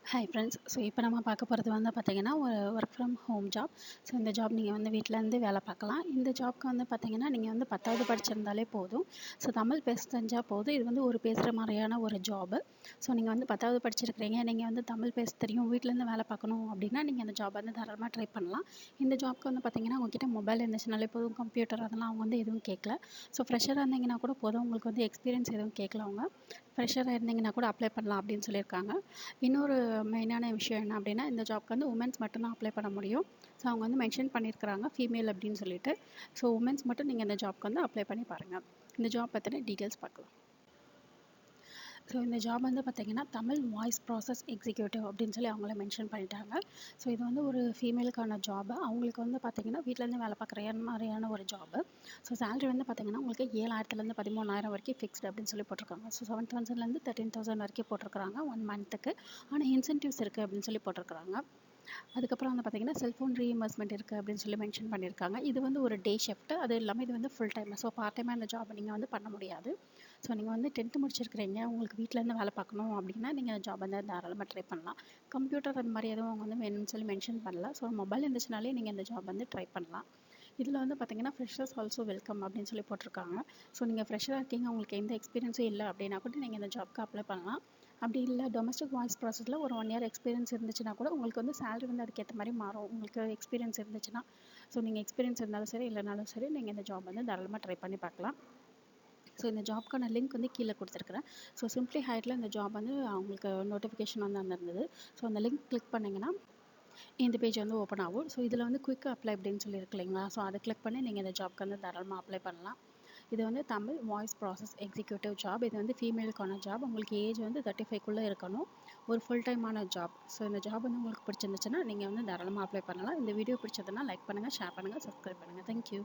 Hi friends. So இப்போ நம்ம பார்க்க போகிறது வந்து பார்த்திங்கன்னா ஒரு work from home job. So இந்த ஜாப் நீங்கள் வந்து வீட்டிலேருந்து வேலை பார்க்கலாம். இந்த ஜாப்க்கு வந்து பார்த்திங்கன்னா நீங்கள் வந்து 10வது படிச்சிருந்தாலே போதும். ஸோ தமிழ் பேச தெரிஞ்சால் போதும். இது வந்து ஒரு பேசுகிற மாதிரியான ஒரு ஜாபு. ஸோ நீங்கள் வந்து 10வது படிச்சிருக்கிறீங்க, நீங்கள் வந்து தமிழ் பேச தெரியும், வீட்டிலேருந்து வேலை பார்க்கணும் அப்படின்னா நீங்கள் அந்த ஜாப் வந்து தாராளமாக ட்ரை பண்ணலாம். இந்த ஜாப்க்கு வந்து பார்த்திங்கன்னா உங்ககிட்ட மொபைல் இருந்துச்சுனாலே போதும், கம்ப்யூட்டர் அதெல்லாம் அவங்க வந்து எதுவும் கேட்கல. ஸோ ஃப்ரெஷராக இருந்தீங்கன்னா கூட போதும், உங்களுக்கு வந்து எக்ஸ்பீரியன்ஸ் எதுவும் கேட்கல. அவங்க ஃப்ரெஷராக இருந்தீங்கன்னா கூட அப்ளை பண்ணலாம் அப்படின்னு சொல்லியிருக்காங்க. இன்னொரு மெயினான விஷயம் என்ன அப்படின்னா, இந்த ஜாப்க்கு வந்து உமன்ஸ் மட்டும்தான் அப்ளை பண்ண முடியும். ஸோ அவங்க வந்து மென்ஷன் பண்ணியிருக்கிறாங்க ஃபீமேல் அப்படின்னு சொல்லிட்டு. ஸோ உமன்ஸ் மட்டும் நீங்கள் இந்த ஜாப்க்கு வந்து அப்ளை பண்ணி பாருங்கள். இந்த ஜாப் பற்றின டீட்டெயில்ஸ் பார்க்கலாம். ஸோ இந்த ஜாப் வந்து பார்த்திங்கன்னா தமிழ் வாய்ஸ் ப்ராசஸ் எக்ஸிக்யூட்டிவ் அப்படின்னு சொல்லி அவங்களே மென்ஷன் பண்ணிட்டாங்க. ஸோ இது வந்து ஒரு ஃபீமேலுக்கான ஜாபு. அவங்களுக்கு வந்து பார்த்திங்கன்னா வீட்டிலேருந்து வேலை பார்க்குற மாதிரியான ஒரு ஜாபு. ஸோ சேலரி வந்து பார்த்திங்கன்னா உங்களுக்கு 7,000லேருந்து 13,000 வரைக்கும் ஃபிக்ஸ்டு அப்படின்னு சொல்லி போட்டிருக்காங்க. ஸோ 7,000லேருந்து 13,000 வரைக்கும் போட்டிருக்கிறாங்க 1 மந்த்துக்கு. ஆனால் இன்சென்டிவ்ஸ் இருக்குது அப்படின்னு சொல்லி போட்டிருக்கிறாங்க. அதுக்கப்புறம் வந்து பார்த்திங்கன்னா செல்ஃபோன் ரீஇம்பர்ஸ்மெண்ட் இருக்குது அப்படின்னு சொல்லி மென்ஷன் பண்ணியிருக்காங்க. இது வந்து ஒரு டே ஷிஃப்ட். அது இல்லாமல் இது வந்து ஃபுல் டைம். ஸோ பார்ட் டைமாக இந்த ஜாப் நீங்கள் வந்து பண்ண முடியாது. ஸோ நீங்கள் வந்து 10th முடிச்சிருக்கிறீங்க, உங்களுக்கு வீட்டிலேருந்து வேலை பார்க்கணும் அப்படின்னா நீங்கள் இந்த ஜாப் வந்து தாராளமாக ட்ரை பண்ணலாம். கம்ப்யூட்டர் அந்த மாதிரி எதுவும் அவங்க வந்து வேணும்னு சொல்லி மென்ஷன் பண்ணல. ஸோ மொபைல் இருந்துச்சுனாலே நீங்கள் இந்த ஜாப் வந்து ட்ரை பண்ணலாம். இதில் வந்து பார்த்திங்கன்னா ஃப்ரெஷர்ஸ் ஆல்சோ வெல்கம் அப்படின்னு சொல்லி போட்டிருக்காங்க. ஸோ நீங்கள் ஃப்ரெஷராக இருக்கீங்க, உங்களுக்கு எந்த எக்ஸ்பீரியன்ஸும் இல்லை அப்படின்னா கூட நீங்கள் இந்த ஜாப்க்கு அப்ளை பண்ணலாம். அப்படி இல்லை, டொமஸ்டிக் வாய்ஸ் ப்ராசஸில் ஒரு 1 இயர் எக்ஸ்பீரியன்ஸ் இருந்துச்சுன்னா கூட உங்களுக்கு வந்து சேலரி வந்து அதுக்கேற்ற மாதிரி மாறும். உங்களுக்கு எக்ஸ்பீரியன்ஸ் இருந்துச்சுன்னா. ஸோ நீங்கள் எக்ஸ்பீரியன்ஸ் இருந்தாலும் சரி இல்லைனாலும் சரி நீங்கள் இந்த ஜாப் வந்து தாராளமாக ட்ரை பண்ணி பார்க்கலாம். ஸோ இந்த ஜாப்க்கான லிங்க் வந்து கீழே கொடுத்துருக்குறேன். ஸோ சிம்ப்ளி ஹையரில் இந்த ஜாப் வந்து அவங்களுக்கு நோட்டிஃபிகேஷன் வந்து வந்திருந்தது. ஸோ அந்த லிங்க் கிளிக் பண்ணிங்கன்னா இந்த பேஜ் வந்து ஓப்பன் ஆகும். ஸோ இதில் வந்து குயிக் அப்ளை அப்படின்னு சொல்லி இருக்கு இல்லைங்களா, ஸோ அதை கிளிக் பண்ணி நீங்கள் இந்த ஜாப்க்கு வந்து தாராளமாக அப்ளை பண்ணலாம். இது வந்து Tamil voice process executive job. இது வந்து ஃபீமேலுக்கான ஜாப். உங்களுக்கு ஏஜ் வந்து 35க்குள்ளே இருக்கணும். ஒரு ஃபுல் டைமான ஜாப். ஸோ இந்த ஜாப் வந்து உங்களுக்கு பிடிச்சிருந்துச்சுன்னா நீங்கள் வந்து தாராளமாக அப்ளை பண்ணலாம். இந்த வீடியோ பிடிச்சதுன்னா லைக் பண்ணுங்கள், ஷேர் பண்ணுங்கள், சப்ஸ்கிரைப் பண்ணுங்கள். தேங்க்யூ.